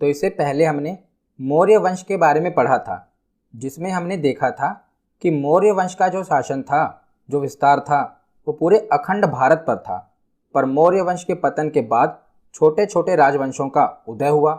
तो इससे पहले हमने मौर्य वंश के बारे में पढ़ा था, जिसमें हमने देखा था कि मौर्य वंश का जो शासन था, जो विस्तार था, वो पूरे अखंड भारत पर था। पर मौर्य वंश के पतन के बाद छोटे छोटे राजवंशों का उदय हुआ,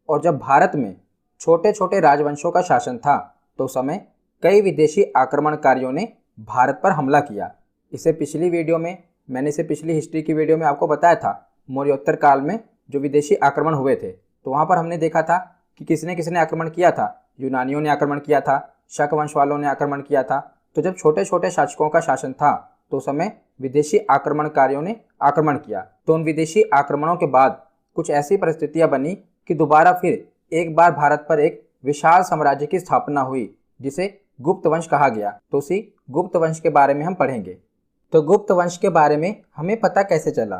और जब भारत में छोटे छोटे राजवंशों का शासन था तो उस समय कई विदेशी आक्रमणकारियों ने भारत पर हमला किया। इसे पिछली वीडियो में मैंने इसे पिछली हिस्ट्री की वीडियो में आपको बताया था। मौर्योत्तर काल में जो विदेशी आक्रमण हुए थे, तो वहाँ पर हमने देखा था कि किसने किसने आक्रमण किया था। यूनानियों ने आक्रमण किया था, शक वंश वालों ने आक्रमण किया था। तो जब छोटे छोटे शासकों का शासन था तो उस समय विदेशी आक्रमणकारियों ने आक्रमण किया। तो उन विदेशी आक्रमणों के बाद कुछ ऐसी परिस्थितियां बनी कि दोबारा फिर एक बार भारत पर एक विशाल साम्राज्य की स्थापना हुई, जिसे गुप्त वंश कहा गया। तो उसी गुप्त वंश के बारे में हम पढ़ेंगे। तो गुप्त वंश के बारे में हमें पता कैसे चला?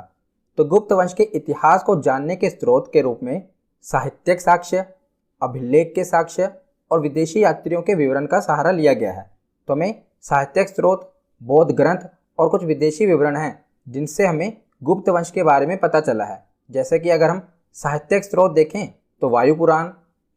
तो गुप्त वंश के इतिहास को जानने के स्रोत के रूप में साहित्यिक साक्ष्य, अभिलेख के साक्ष्य और विदेशी यात्रियों के विवरण का सहारा लिया गया है। तो हमें साहित्यिक स्रोत, बौद्ध ग्रंथ और कुछ विदेशी विवरण हैं जिनसे हमें गुप्त वंश के बारे में पता चला है। जैसे कि अगर हम साहित्यिक स्रोत देखें तो वायु पुराण,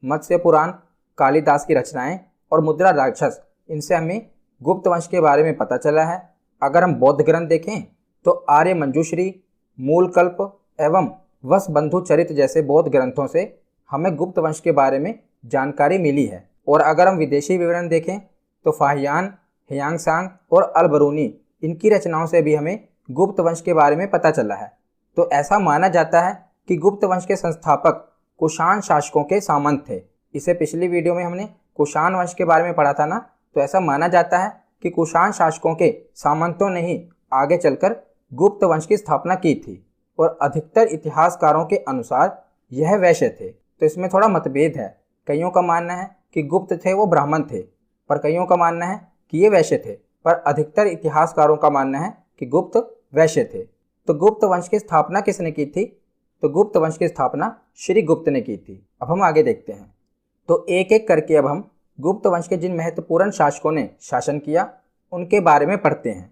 मत्स्य पुराण, कालिदास की रचनाएं और मुद्रा राक्षस, इनसे हमें गुप्त वंश के बारे में पता चला है। अगर हम बौद्ध ग्रंथ देखें तो आर्य मंजूश्री, मूलकल्प एवं वसबंधु चरित जैसे बौद्ध ग्रंथों से हमें गुप्त वंश के बारे में जानकारी मिली है। और अगर हम विदेशी विवरण देखें तो फाहियान, ह्यांगसांग और अलबरूनी, इनकी रचनाओं से भी हमें गुप्त वंश के बारे में पता चला है। तो ऐसा माना जाता है कि गुप्त वंश के संस्थापक कुषाण शासकों के सामंत थे। इसे पिछली वीडियो में हमने कुषाण वंश के बारे में पढ़ा था ना। तो ऐसा माना जाता है कि कुषाण शासकों के सामंतों ने ही आगे चलकर गुप्त वंश की स्थापना की थी, और अधिकतर इतिहासकारों के अनुसार यह वैश्य थे। तो इसमें थोड़ा मतभेद है। कईयों का मानना है कि गुप्त थे वो ब्राह्मण थे, पर कईयों का मानना है कि ये वैश्य थे। पर अधिकतर इतिहासकारों का मानना है कि गुप्त वैश्य थे। तो गुप्त वंश की स्थापना किसने की थी? तो गुप्त वंश की स्थापना श्रीगुप्त ने की थी। अब हम आगे देखते हैं। तो एक एक करके अब हम गुप्त वंश के जिन महत्वपूर्ण शासकों ने शासन किया उनके बारे में पढ़ते हैं।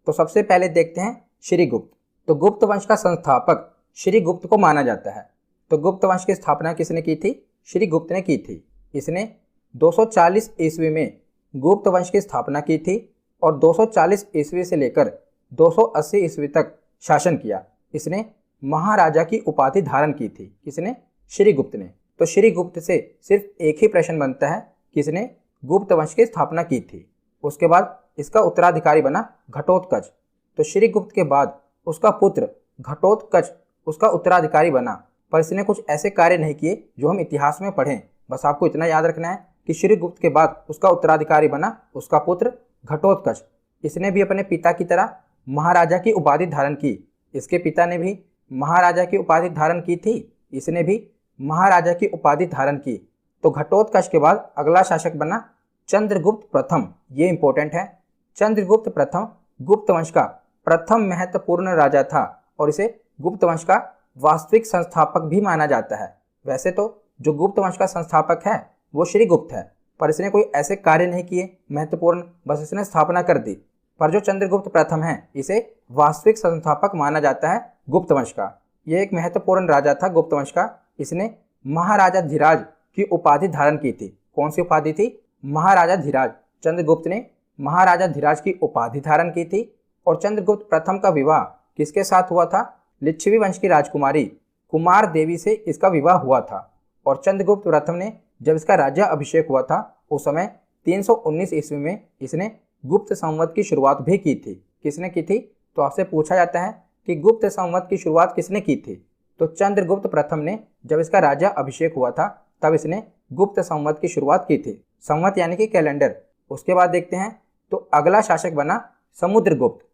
तो सबसे पहले देखते हैं श्रीगुप्त। तो गुप्त वंश का संस्थापक श्रीगुप्त को माना जाता है। तो गुप्त वंश की स्थापना किसने की थी? श्रीगुप्त ने की थी। इसने 240 ईस्वी में गुप्त वंश की स्थापना की थी और 240 ईस्वी से लेकर 280 ईस्वी तक शासन किया। इसने महाराजा की उपाधि धारण की थी। किसने? श्रीगुप्त ने। तो श्रीगुप्त से सिर्फ एक ही प्रश्न बनता है, किसने गुप्त वंश की स्थापना की थी। उसके बाद इसका उत्तराधिकारी बना घटोत्कच। तो श्रीगुप्त के बाद उसका पुत्र घटोत्कच उसका उत्तराधिकारी बना, पर इसने कुछ ऐसे कार्य नहीं किए जो हम इतिहास में पढ़ें। बस आपको इतना याद रखना है कि श्रीगुप्त के बाद उसका उत्तराधिकारी बना उसका पुत्र घटोत्कच। इसने भी अपने पिता की तरह महाराजा की उपाधि धारण की। इसके पिता ने भी महाराजा की उपाधि धारण की थी, इसने भी महाराजा की उपाधि धारण की। तो घटोत्कच के बाद अगला शासक बना चंद्रगुप्त प्रथम। ये इंपॉर्टेंट है। चंद्रगुप्त प्रथम गुप्त वंश का प्रथम महत्वपूर्ण राजा था और इसे गुप्त वंश का वास्तविक संस्थापक भी माना जाता है। वैसे तो जो गुप्त वंश का संस्थापक है वो श्रीगुप्त है, पर इसने कोई ऐसे कार्य नहीं किए महत्वपूर्ण, बस इसने स्थापना कर दी। पर जो चंद्रगुप्त प्रथम है इसे वास्तविक संस्थापक माना जाता है गुप्त वंश का। यह एक महत्वपूर्ण राजा था गुप्त वंश का। इसने महाराजा धीराज की उपाधि धारण की थी। कौन सी उपाधि थी? महाराजा धीराज। चंद्रगुप्त ने महाराजा धीराज की उपाधि धारण की थी। और चंद्रगुप्त प्रथम का विवाह किसके साथ हुआ था? लिच्छवी वंश की राजकुमारी कुमार देवी से इसका विवाह हुआ था। और चंद्रगुप्त प्रथम ने जब इसका राज्य अभिषेक हुआ था उस समय 319 ईस्वी में इसने गुप्त संवत की शुरुआत भी की थी। किसने की थी? तो आपसे पूछा जाता है कि गुप्त संवत की शुरुआत किसने की थी? तो चंद्रगुप्त प्रथम ने जब इसका राज्य अभिषेक हुआ था तब इसने गुप्त संवत की शुरुआत की थी। संवत यानी कि कैलेंडर। उसके बाद देखते हैं तो अगला शासक बना समुद्रगुप्त।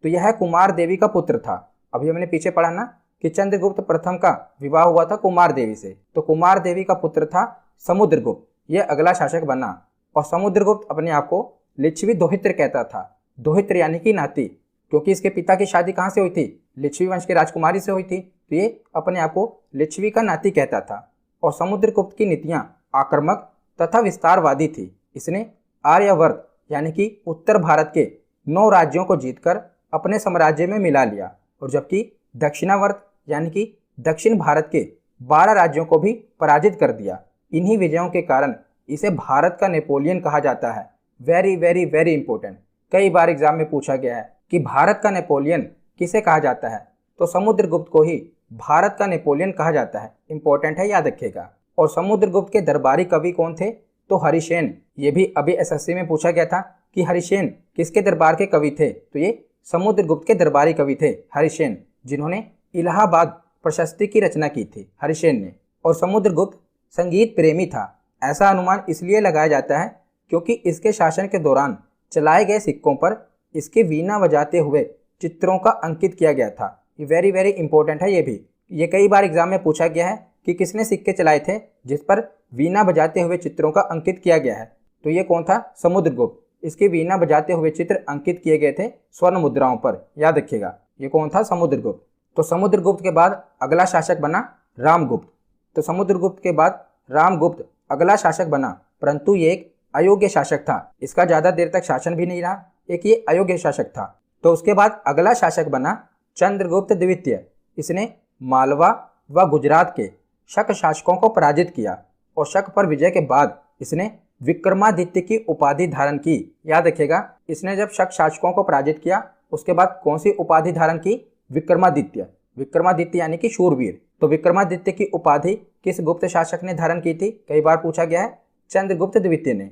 तो यह कुमार देवी का पुत्र था। अभी हमने पीछे पढ़ा ना कि चंद्रगुप्त प्रथम का विवाह हुआ था कुमार देवी से, तो कुमार देवी का पुत्र था समुद्रगुप्त। यह अगला शासक बना। और समुद्रगुप्त अपने आप को लिच्छवी दोहित्र कहता था। दोहित्र यानी कि नाती, क्योंकि इसके पिता की शादी कहाँ से हुई थी? लिच्छवी वंश की राजकुमारी से हुई थी। तो ये अपने आप को लिच्छवी का नाती कहता था। और समुद्रगुप्त की नीतियाँ आक्रामक तथा विस्तारवादी थी। इसने आर्यावर्त यानी कि उत्तर भारत के 9 राज्यों को जीतकर अपने साम्राज्य में मिला लिया, और जबकि दक्षिणावर्त यानी कि दक्षिण भारत के 12 राज्यों को भी पराजित कर दिया। इन्हीं विजयों के कारण इसे भारत का नेपोलियन कहा जाता है। वेरी वेरी वेरी इंपॉर्टेंट, कई बार एग्जाम में पूछा गया है कि भारत का नेपोलियन किसे कहा जाता है, तो समुद्रगुप्त को ही भारत का नेपोलियन कहा जाता है। इंपॉर्टेंट है, याद रखिएगा। और समुद्रगुप्त के दरबारी कवि कौन थे, तो हरिसेन। ये भी अभी एसएससी में पूछा गया था कि हरिसेन किसके दरबार के कवि थे, तो ये समुद्रगुप्त के दरबारी कवि थे हरिसेन, जिन्होंने इलाहाबाद प्रशस्ति की रचना की थी हरिसेन ने। और समुद्रगुप्त संगीत प्रेमी था। ऐसा अनुमान इसलिए लगाया जाता है क्योंकि इसके शासन के दौरान चलाए गए सिक्कों पर इसके वीणा बजाते हुए चित्रों का अंकित किया गया था। ये वेरी वेरी इंपॉर्टेंट है। ये भी ये कई बार एग्जाम में पूछा गया है कि किसने सिक्के चलाए थे जिस पर वीणा बजाते हुए चित्रों का अंकित किया गया है, तो ये कौन था, समुद्रगुप्त। इसके वीणा बजाते हुए चित्र अंकित किए गए थे स्वर्ण मुद्राओं पर, याद रखिएगा। ये कौन था, समुद्रगुप्त। तो समुद्रगुप्त के बाद अगला शासक बना रामगुप्त। तो समुद्रगुप्त के बाद रामगुप्त अगला शासक बना, परंतु ये एक अयोग्य शासक था। इसका ज़्यादा देर तक शासन भी नहीं रहा, एक ये अयोग्य शासक था। तो उसके बाद अगला शासक बना चंद्रगुप्त द्वितीय। इसने मालवा व गुजरात के शक शासकों को पराजित किया और शक पर विजय के बाद इसने विक्रमादित्य की उपाधि धारण की, याद रखिएगा। इसने जब शक शासकों को पराजित किया उसके बाद कौन सी उपाधि धारण की, विक्रमादित्य। विक्रमादित्य यानी कि शूरवीर। तो विक्रमादित्य की उपाधि किस गुप्त शासक ने धारण की थी, कई बार पूछा गया है, चंद्रगुप्त द्वितीय ने।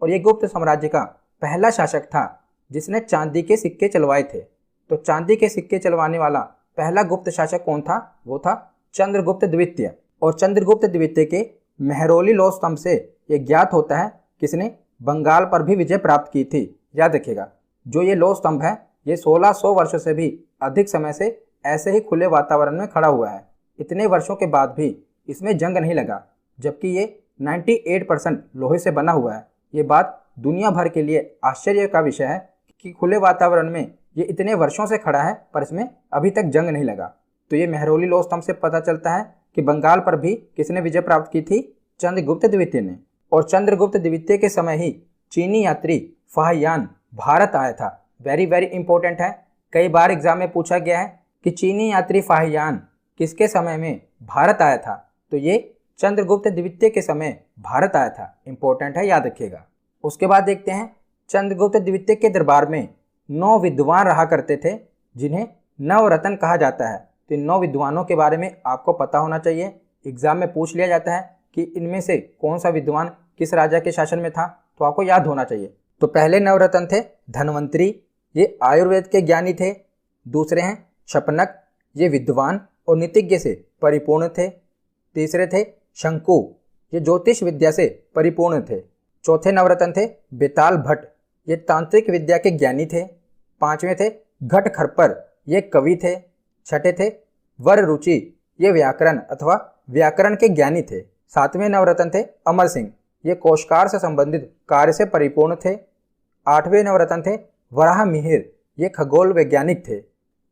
और ये गुप्त साम्राज्य का पहला शासक था जिसने चांदी के सिक्के चलवाए थे। तो चांदी के सिक्के चलवाने वाला पहला गुप्त शासक कौन था, वो था चंद्रगुप्त द्वितीय। और चंद्रगुप्त द्वितीय के मेहरौली लौह स्तंभ से ये ज्ञात होता है किसने बंगाल पर भी विजय प्राप्त की थी, याद रखिएगा। जो ये लौह स्तंभ है ये 1600 वर्षों से भी अधिक समय से ऐसे ही खुले वातावरण में खड़ा हुआ है। इतने वर्षों के बाद भी इसमें जंग नहीं लगा, जबकि ये 98% लोहे से बना हुआ है। ये बात दुनिया भर के लिए आश्चर्य का विषय है कि खुले वातावरण में ये इतने वर्षों से खड़ा है पर इसमें अभी तक जंग नहीं लगा। तो ये मेहरौली लौह स्तंभ से पता चलता है कि बंगाल पर भी किसने विजय प्राप्त की थी, चंद्रगुप्त द्वितीय ने। और चंद्रगुप्त द्वितीय के समय ही चीनी यात्री फाहियान भारत आया था। वेरी वेरी इंपॉर्टेंट है, कई बार एग्जाम में पूछा गया है कि चीनी यात्री फाहियान किसके समय में भारत आया था, तो ये चंद्रगुप्त द्वितीय के समय भारत आया था। इंपॉर्टेंट है, याद रखिएगा। उसके बाद देखते हैं चंद्रगुप्त द्वितीय के दरबार में 9 विद्वान रहा करते थे जिन्हें नवरत्न कहा जाता है। तो इन 9 विद्वानों के बारे में आपको पता होना चाहिए। एग्जाम में पूछ लिया जाता है कि इनमें से कौन सा विद्वान किस राजा के शासन में था, तो आपको याद होना चाहिए। तो पहले नवरत्न थे धन्वंतरी, ये आयुर्वेद के ज्ञानी थे। दूसरे हैं शपनक, ये विद्वान और नीतिज्ञ से परिपूर्ण थे। तीसरे थे शंकु, ये ज्योतिष विद्या से परिपूर्ण थे। चौथे नवरत्न थे बेताल भट्ट, ये तांत्रिक विद्या के ज्ञानी थे। पांचवें थे घट खरपर, ये कवि थे। छठे थे वर रुचि, ये व्याकरण अथवा व्याकरण के ज्ञानी थे। सातवें नवरत्न थे अमर सिंह, ये कोशकार से संबंधित कार्य से परिपूर्ण थे। आठवें नवरत्न थे वराह मिहिर, ये खगोल वैज्ञानिक थे।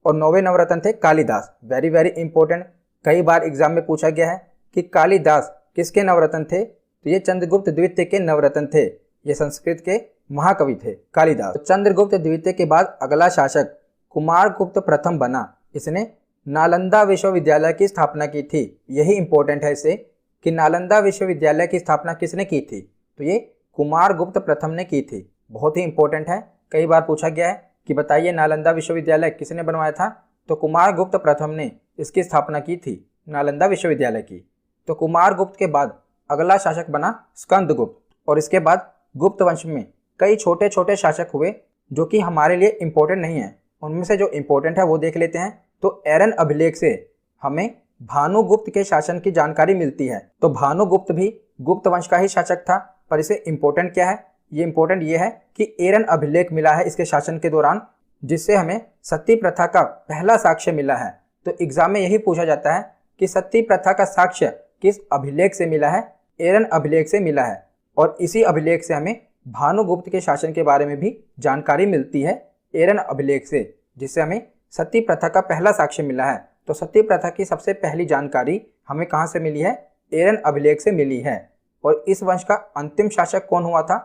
और नौवें नवरत्न थे कालिदास। वेरी वेरी इंपॉर्टेंट, कई बार एग्जाम में पूछा गया है कि कालिदास किसके नवरत्न थे, तो ये चंद्रगुप्त द्वितीय के नवरत्न थे। ये संस्कृत के महाकवि थे कालिदास। तो चंद्रगुप्त द्वितीय के बाद अगला शासक कुमारगुप्त प्रथम बना। इसने नालंदा विश्वविद्यालय की स्थापना की थी। यही इंपॉर्टेंट है इसे कि नालंदा विश्वविद्यालय की स्थापना किसने की थी, तो ये कुमारगुप्त प्रथम ने की थी। बहुत ही इंपॉर्टेंट है, कई बार पूछा गया है कि बताइए नालंदा विश्वविद्यालय किसने बनवाया था, तो कुमारगुप्त प्रथम ने इसकी स्थापना की थी, नालंदा विश्वविद्यालय की। तो कुमारगुप्त के बाद अगला शासक बना स्कंदगुप्त। और इसके बाद गुप्त वंश में कई छोटे छोटे शासक हुए जो कि हमारे लिए इंपॉर्टेंट नहीं है। उनमें से जो इंपॉर्टेंट है वो देख लेते हैं। तो एरन अभिलेख से हमें भानुगुप्त के शासन की जानकारी मिलती है। तो भानुगुप्त भी गुप्त वंश का ही शासक था, पर इसे इंपॉर्टेंट क्या है, ये इंपॉर्टेंट ये है कि एरन अभिलेख मिला है इसके शासन के दौरान, जिससे हमें सती प्रथा का पहला साक्ष्य मिला है। तो एग्जाम में यही पूछा जाता है कि सती प्रथा का साक्ष्य किस अभिलेख से मिला है, एरन अभिलेख से मिला है। और इसी अभिलेख से हमें भानुगुप्त के शासन के बारे में भी जानकारी मिलती है, एरन अभिलेख से, जिससे हमें सती प्रथा का पहला साक्ष्य मिला है। तो सती प्रथा की सबसे पहली जानकारी हमें कहाँ से मिली है, एरन अभिलेख से मिली है। और इस वंश का अंतिम शासक कौन हुआ था,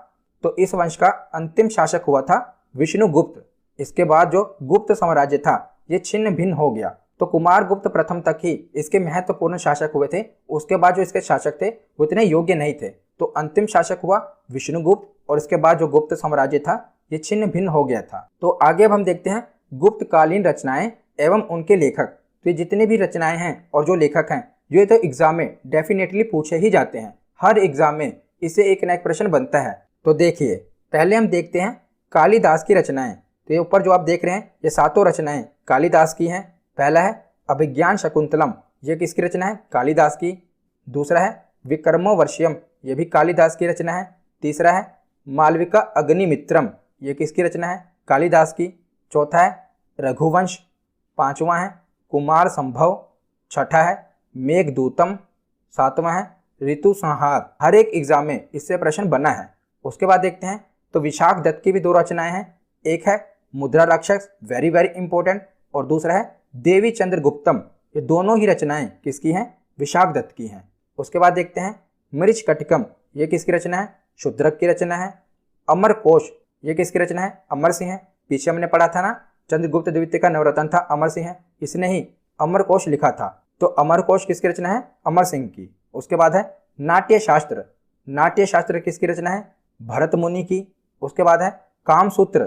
तो इस वंश का अंतिम शासक हुआ था विष्णुगुप्त। इसके बाद जो गुप्त साम्राज्य था ये छिन्न भिन्न हो गया। तो तो कुमारगुप्त प्रथम तक ही इसके महत्वपूर्ण शासक हुए थे। उसके बाद जो इसके शासक थे वो इतने योग्य नहीं थे, तो अंतिम शासक हुआ विष्णुगुप्त, और इसके बाद जो गुप्त साम्राज्य था ये छिन्न भिन्न हो गया था। तो आगे अब हम देखते हैं गुप्तकालीन रचनाएं एवं उनके लेखक। तो ये जितनी भी रचनाएं हैं और जो लेखक हैं, ये तो एग्जाम में डेफिनेटली पूछे ही जाते हैं। हर एग्जाम में इससे एक न एक प्रश्न बनता है। तो देखिए, पहले हम देखते हैं कालिदास की रचनाएं। तो ये ऊपर जो आप देख रहे हैं ये सातों रचनाएं कालिदास की हैं। पहला है अभिज्ञान शकुंतलम, ये किसकी रचना है? कालिदास की। दूसरा है विक्रमोर्वशीयम, ये भी कालिदास की रचना है। तीसरा है मालविका अग्निमित्रम, ये किसकी रचना है? कालिदास की। चौथा है रघुवंश। पांचवा है कुमार संभव। छठा है मेघदूतम। सातवां है ऋतु संहार। हर एक एग्जाम में इससे प्रश्न बना है। उसके बाद देखते हैं तो विशाख दत्त की भी दो रचनाएं हैं। एक है मुद्रा राक्षस, वेरी वेरी इंपॉर्टेंट, और दूसरा है देवी चंद्रगुप्तम। ये दोनों ही रचनाएं किसकी हैं? विशाख दत्त की हैं। उसके बाद देखते हैं मृच्छकटिकम, ये किसकी रचना है? शूद्रक की रचना है। अमरकोश, ये किसकी रचना है? अमर सिंह है। पीछे हमने पढ़ा था ना, चंद्रगुप्त द्वितीय का नवरत्न था अमर सिंह है, इसने ही अमरकोश लिखा था। तो अमरकोश किसकी रचना है? अमर सिंह की। उसके बाद है नाट्य शास्त्र। नाट्य शास्त्र किसकी रचना है? भरत मुनि की। उसके बाद है कामसूत्र।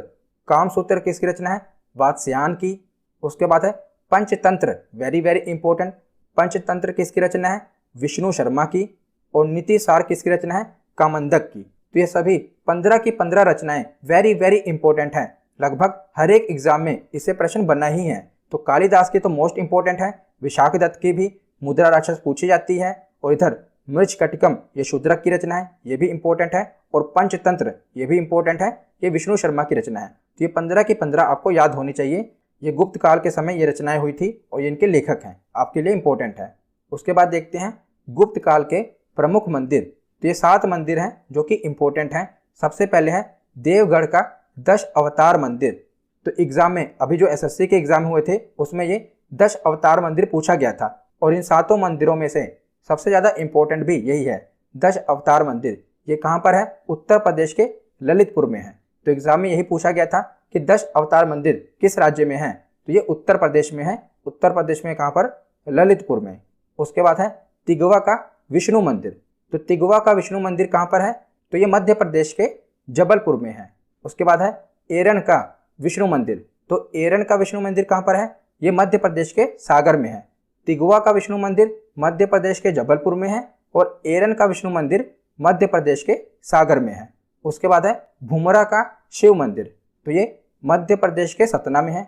कामसूत्र किसकी रचना है? वात्स्यायन की। उसके बाद है Panchatantra, very very important. Panchatantra किसकी रचना है? विष्णु शर्मा की। और नीतिसार किसकी रचना है? कामंदक की। तो ये सभी 15 की 15 रचनाएं वेरी वेरी इंपॉर्टेंट हैं। लगभग हर एक एग्जाम में इससे प्रश्न बना ही है। तो कालिदास की तो मोस्ट इंपॉर्टेंट है, विशाख दत्त की भी मुद्रा राक्षस पूछी जाती है, और इधर मृच्छकटिकम ये शूद्रक की रचना है, ये भी इंपॉर्टेंट है, और पंचतंत्र ये भी इंपॉर्टेंट है, ये विष्णु शर्मा की रचना है। तो ये 15 की 15 आपको याद होनी चाहिए। ये गुप्त काल के समय ये रचनाएं हुई थी और ये इनके लेखक हैं, आपके लिए इंपॉर्टेंट है। उसके बाद देखते हैं गुप्त काल के प्रमुख मंदिर। तो ये 7 मंदिर हैं जो कि इंपॉर्टेंट हैं। सबसे पहले है देवगढ़ का 10 अवतार मंदिर। तो एग्जाम में अभी जो एसएससी के एग्जाम हुए थे उसमें ये 10 अवतार मंदिर पूछा गया था, और इन 7 मंदिरों में से सबसे ज़्यादा इंपॉर्टेंट भी यही है, 10 अवतार मंदिर। ये कहाँ पर है? उत्तर प्रदेश के ललितपुर में है। तो एग्जाम में यही पूछा गया था कि 10 अवतार मंदिर किस राज्य में है? तो ये उत्तर प्रदेश में है। उत्तर प्रदेश में कहाँ पर? ललितपुर में। उसके बाद है तिगवा का विष्णु मंदिर। तो तिगवा का विष्णु मंदिर कहाँ पर है? तो ये मध्य प्रदेश के जबलपुर में है। उसके बाद है एरन का विष्णु मंदिर। तो एरन का विष्णु मंदिर कहाँ पर है? ये मध्य प्रदेश के सागर में है। तिगवा का विष्णु मंदिर मध्य प्रदेश के जबलपुर में है, और एरन का विष्णु मंदिर मध्य प्रदेश के सागर में है। उसके बाद है भुमरा का शिव मंदिर। तो ये मध्य प्रदेश के सतना में है।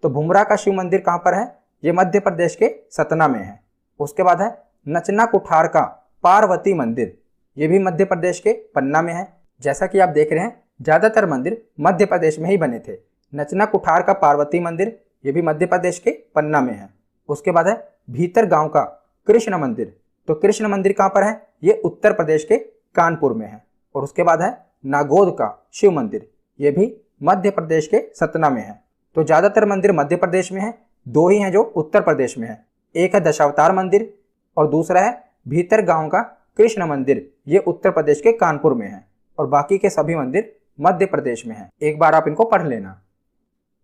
तो भुमरा का शिव मंदिर कहाँ पर है? ये मध्य प्रदेश के सतना में है। उसके बाद है नचना कुठार का पार्वती मंदिर। ये भी मध्य प्रदेश के पन्ना में है। जैसा कि आप देख रहे हैं ज़्यादातर मंदिर मध्य प्रदेश में ही बने थे। नचना कुठार का पार्वती मंदिर ये भी मध्य प्रदेश के पन्ना में है। उसके बाद है भीतर गांव का कृष्ण मंदिर। तो कृष्ण मंदिर कहाँ पर है? ये उत्तर प्रदेश के कानपुर में है। और उसके बाद है नागौद का शिव मंदिर, ये भी मध्य प्रदेश के सतना में है। तो ज़्यादातर मंदिर मध्य प्रदेश में है, 2 ही हैं जो उत्तर प्रदेश में है। एक है दशावतार मंदिर और दूसरा है भीतर गांव का कृष्ण मंदिर, ये उत्तर प्रदेश के कानपुर में है, और बाकी के सभी मंदिर मध्य प्रदेश में है। एक बार आप इनको पढ़ लेना।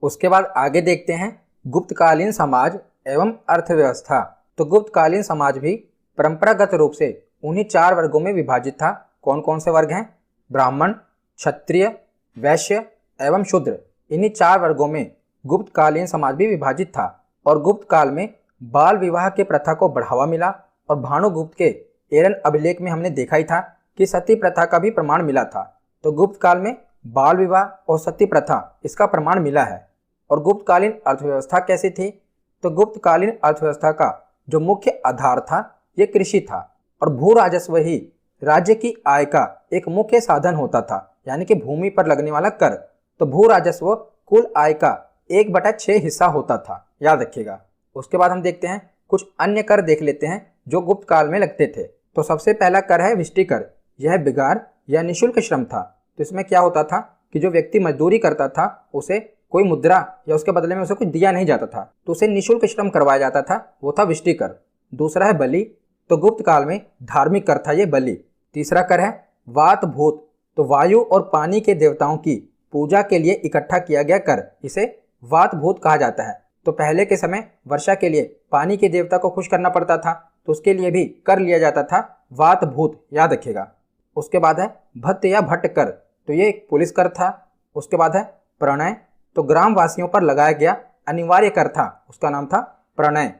उसके बाद आगे देखते हैं गुप्तकालीन समाज एवं अर्थव्यवस्था। तो गुप्तकालीन समाज भी परंपरागत रूप से उन्हीं 4 वर्गों में विभाजित था। कौन कौन से वर्ग हैं? ब्राह्मण, क्षत्रिय, वैश्य एवं शूद्र। इन्हीं 4 वर्गों में गुप्तकालीन समाज भी विभाजित था। और गुप्त काल में बाल विवाह के प्रथा को बढ़ावा मिला, और भानुगुप्त के एरन अभिलेख में हमने देखा ही था कि सती प्रथा का भी प्रमाण मिला था। तो गुप्त काल में बाल विवाह और सती प्रथा इसका प्रमाण मिला है। और गुप्तकालीन अर्थव्यवस्था कैसी थी? तो गुप्तकालीन अर्थव्यवस्था का जो मुख्य आधार था ये कृषि था, और भू राजस्व ही राज्य की आय का एक मुख्य साधन होता था, यानी कि भूमि पर लगने वाला कर। तो भू राजस्व कुल आय का 1/6 हिस्सा होता था, याद रखिएगा। उसके बाद हम देखते हैं कुछ अन्य कर देख लेते हैं जो गुप्त काल में लगते थे। तो सबसे पहला कर है विष्टि कर। यह बिगार या निःशुल्क श्रम था। तो इसमें क्या होता था कि जो व्यक्ति मजदूरी करता था उसे कोई मुद्रा या उसके बदले में उसे कुछ दिया नहीं जाता था, तो उसे निःशुल्क श्रम करवाया जाता था, वो था विष्टि कर। दूसरा है बलि। तो गुप्त काल में धार्मिक कर था ये बलि। तीसरा कर है वात भूत। तो वायु और पानी के देवताओं की पूजा के लिए इकट्ठा किया गया कर, इसे वात भूत कहा जाता है। तो पहले के समय वर्षा के लिए पानी के देवता को खुश करना पड़ता था, तो उसके लिए भी कर लिया जाता था वात भूत, याद रखिएगा। उसके बाद है भत्त या भट्ट कर, तो ये एक पुलिस कर था। उसके बाद है प्रणय, तो ग्रामवासियों पर लगाया गया अनिवार्य कर था, उसका नाम था प्रणय।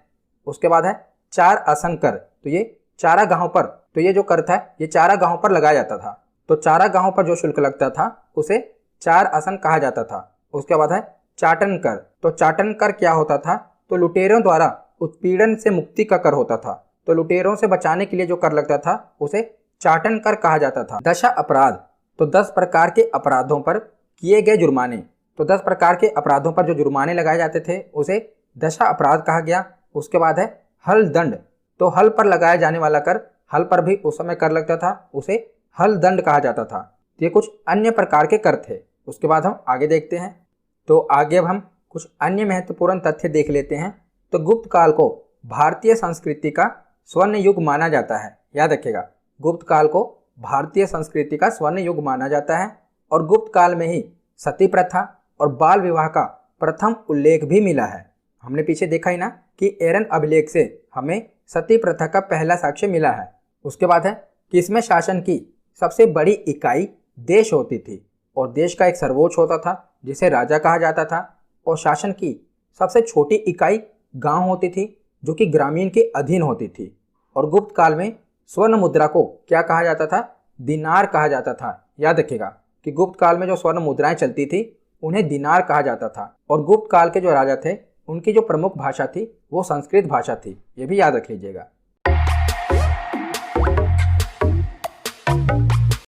उसके बाद है चार आसन कर, तो ये चारागाहों पर, तो ये जो कर था ये चारागाहों पर लगाया जाता था, तो चारागाहों पर जो शुल्क लगता था उसे चार आसन कहा जाता था। उसके बाद है चाटन कर, तो चाटन कर क्या होता था, तो लुटेरों द्वारा उत्पीड़न से मुक्ति का कर होता था, तो लुटेरों से बचाने के लिए जो कर लगता था उसे चाटन कर कहा जाता था। दशा अपराध, तो 10 प्रकार के अपराधों पर किए गए जुर्माने, तो 10 प्रकार के अपराधों पर जो जुर्माने लगाए जाते थे उसे दशा अपराध कहा गया। उसके बाद है हल दंड, तो हल पर लगाया जाने वाला कर, हल पर भी उस समय कर लगता था, उसे हल दंड कहा जाता था। ये कुछ अन्य प्रकार के कर थे। उसके बाद हम आगे देखते हैं। तो आगे अब हम कुछ अन्य महत्वपूर्ण तथ्य देख लेते हैं। तो गुप्त काल को भारतीय संस्कृति का स्वर्ण युग माना जाता है, याद रखिएगा, गुप्त काल को भारतीय संस्कृति का स्वर्ण युग माना जाता है। और गुप्त काल में ही सती प्रथा और बाल विवाह का प्रथम उल्लेख भी मिला है। हमने पीछे देखा ही ना कि एरन अभिलेख से हमें सती प्रथा का पहला साक्ष्य मिला है। उसके बाद है कि इसमें शासन की सबसे बड़ी इकाई देश होती थी, और देश का एक सर्वोच्च होता था जिसे राजा कहा जाता था, और शासन की सबसे छोटी इकाई गांव होती थी जो कि ग्रामीण के अधीन होती थी। और गुप्त काल में स्वर्ण मुद्रा को क्या कहा जाता था, दिनार कहा जाता था। याद रखिएगा कि गुप्त काल में जो स्वर्ण मुद्राएं चलती थी उन्हें दिनार कहा जाता था। और गुप्त काल के जो राजा थे उनकी जो प्रमुख भाषा थी वो संस्कृत भाषा थी, ये भी याद रख लीजिएगा।